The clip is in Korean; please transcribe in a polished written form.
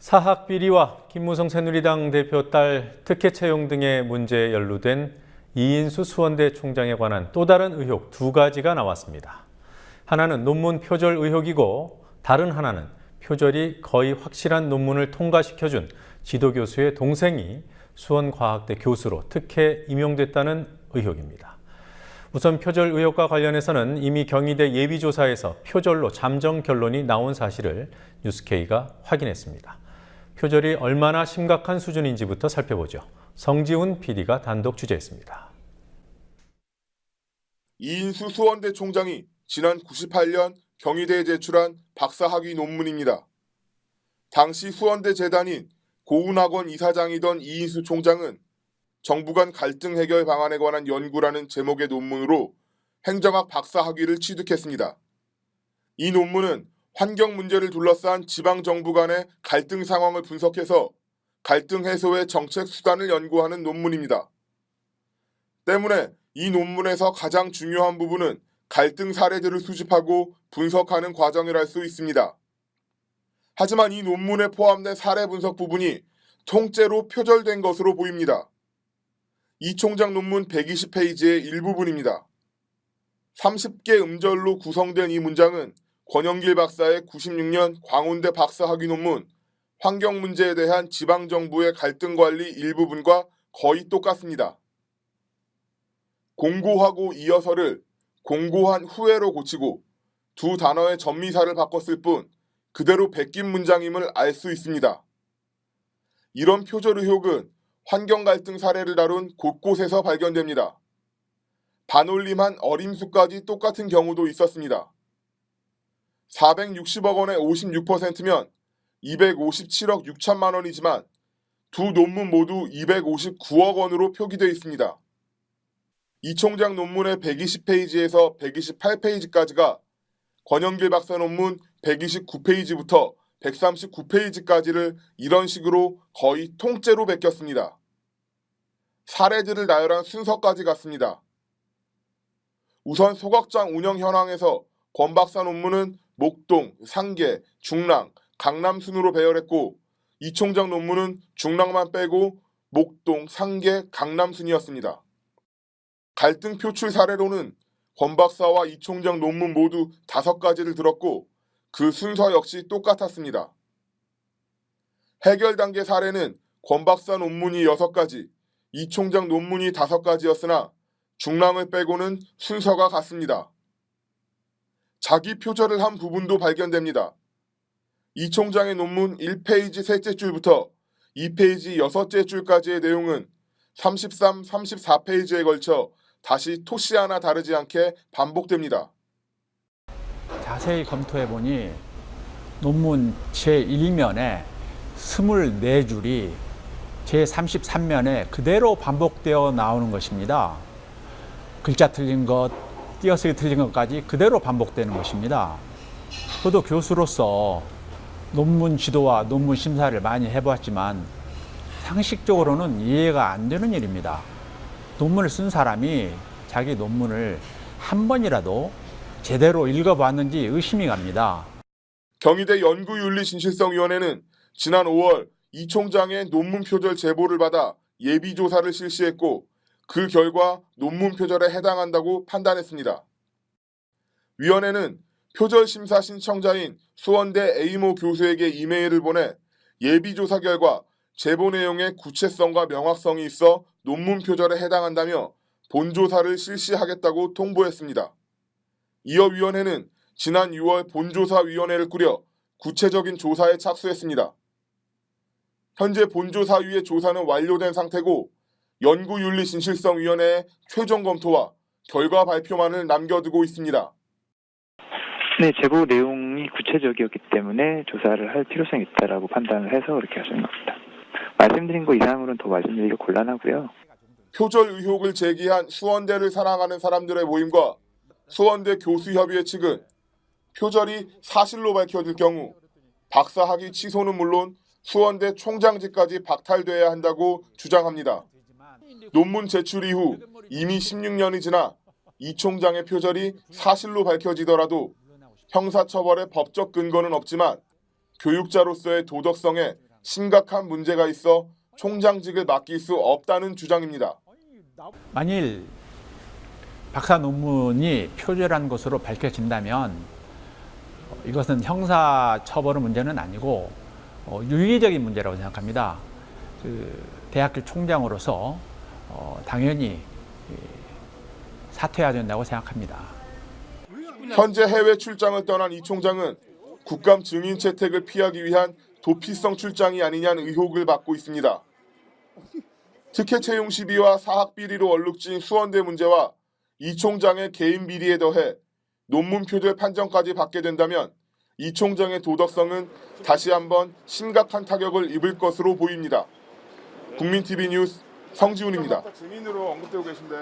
사학 비리와 김무성 새누리당 대표 딸 특혜 채용 등의 문제에 연루된 이인수 수원대 총장에 관한 또 다른 의혹 두 가지가 나왔습니다. 하나는 논문 표절 의혹이고 다른 하나는 표절이 거의 확실한 논문을 통과시켜준 지도교수의 동생이 수원과학대 교수로 특혜 임용됐다는 의혹입니다. 우선 표절 의혹과 관련해서는 이미 경희대 예비조사에서 표절로 잠정 결론이 나온 사실을 뉴스K가 확인했습니다. 표절이 얼마나 심각한 수준인지부터 살펴보죠. 성지훈 PD가 단독 취재했습니다. 이인수 수원대 총장이 지난 98년 경희대에 제출한 박사학위 논문입니다. 당시 수원대 재단인 고운학원 이사장이던 이인수 총장은 정부 간 갈등 해결 방안에 관한 연구라는 제목의 논문으로 행정학 박사학위를 취득했습니다. 이 논문은 환경 문제를 둘러싼 지방 정부 간의 갈등 상황을 분석해서 갈등 해소의 정책 수단을 연구하는 논문입니다. 때문에 이 논문에서 가장 중요한 부분은 갈등 사례들을 수집하고 분석하는 과정이라 할 수 있습니다. 하지만 이 논문에 포함된 사례 분석 부분이 통째로 표절된 것으로 보입니다. 이 총장 논문 120페이지의 일부분입니다. 30개 음절로 구성된 이 문장은 권영길 박사의 96년 광운대 박사학위 논문 환경 문제에 대한 지방정부의 갈등 관리 일부분과 거의 똑같습니다. 공고하고 이어서를 공고한 후에로 고치고 두 단어의 전미사를 바꿨을 뿐 그대로 베낀 문장임을 알 수 있습니다. 이런 표절 의혹은 환경 갈등 사례를 다룬 곳곳에서 발견됩니다. 반올림한 어림수까지 똑같은 경우도 있었습니다. 460억 원의 56%면 257억 6천만 원이지만 두 논문 모두 259억 원으로 표기되어 있습니다. 이 총장 논문의 120페이지에서 128페이지까지가 권영길 박사 논문 129페이지부터 139페이지까지를 이런 식으로 거의 통째로 베꼈습니다. 사례들을 나열한 순서까지 같습니다. 우선 소각장 운영 현황에서 권 박사 논문은 목동, 상계, 중랑, 강남 순으로 배열했고 이 총장 논문은 중랑만 빼고 목동, 상계, 강남 순이었습니다. 갈등 표출 사례로는 권 박사와 이 총장 논문 모두 5가지를 들었고 그 순서 역시 똑같았습니다. 해결 단계 사례는 권 박사 논문이 6가지, 이 총장 논문이 5가지였으나 중랑을 빼고는 순서가 같습니다. 자기 표절을 한 부분도 발견됩니다. 이 총장의 논문 1페이지 셋째 줄부터 2페이지 여섯째 줄까지의 내용은 33, 34페이지에 걸쳐 다시 토시 하나 다르지 않게 반복됩니다. 자세히 검토해보니 논문 제1면에 24줄이 제33면에 그대로 반복되어 나오는 것입니다. 글자 틀린 것, 띄어쓰기 틀린 것까지 그대로 반복되는 것입니다. 저도 교수로서 논문 지도와 논문 심사를 많이 해보았지만 상식적으로는 이해가 안 되는 일입니다. 논문을 쓴 사람이 자기 논문을 한 번이라도 제대로 읽어봤는지 의심이 갑니다. 경희대 연구윤리진실성위원회는 지난 5월 이 총장의 논문 표절 제보를 받아 예비조사를 실시했고 그 결과 논문 표절에 해당한다고 판단했습니다. 위원회는 표절 심사 신청자인 수원대 A모 교수에게 이메일을 보내 예비조사 결과 제보 내용의 구체성과 명확성이 있어 논문 표절에 해당한다며 본조사를 실시하겠다고 통보했습니다. 이어 위원회는 지난 6월 본조사위원회를 꾸려 구체적인 조사에 착수했습니다. 현재 본조사위의 조사는 완료된 상태고 연구윤리진실성위원회의 최종 검토와 결과 발표만을 남겨두고 있습니다. 네, 제보 내용이 구체적이었기 때문에 조사를 할 필요성이 있다라고 판단을 해서 그렇게 하신 겁니다. 말씀드린 거 이상으로는 더 말씀드리기가 곤란하고요. 표절 의혹을 제기한 수원대를 사랑하는 사람들의 모임과 수원대 교수협의회 측은 표절이 사실로 밝혀질 경우 박사학위 취소는 물론 수원대 총장직까지 박탈돼야 한다고 주장합니다. 논문 제출 이후 이미 16년이 지나 이 총장의 표절이 사실로 밝혀지더라도 형사처벌의 법적 근거는 없지만 교육자로서의 도덕성에 심각한 문제가 있어 총장직을 맡길 수 없다는 주장입니다. 만일 박사 논문이 표절한 것으로 밝혀진다면 이것은 형사 처벌의 문제는 아니고 윤리적인 문제라고 생각합니다. 대학교 총장으로서 당연히 사퇴해야 된다고 생각합니다. 현재 해외 출장을 떠난 이 총장은 국감 증인 채택을 피하기 위한 도피성 출장이 아니냐는 의혹을 받고 있습니다. 특혜 채용 시비와 사학 비리로 얼룩진 수원대 문제와 이 총장의 개인 비리에 더해 논문 표절 판정까지 받게 된다면 이 총장의 도덕성은 다시 한번 심각한 타격을 입을 것으로 보입니다. 국민TV 뉴스 성지훈입니다. 증인으로 언급되고 계신데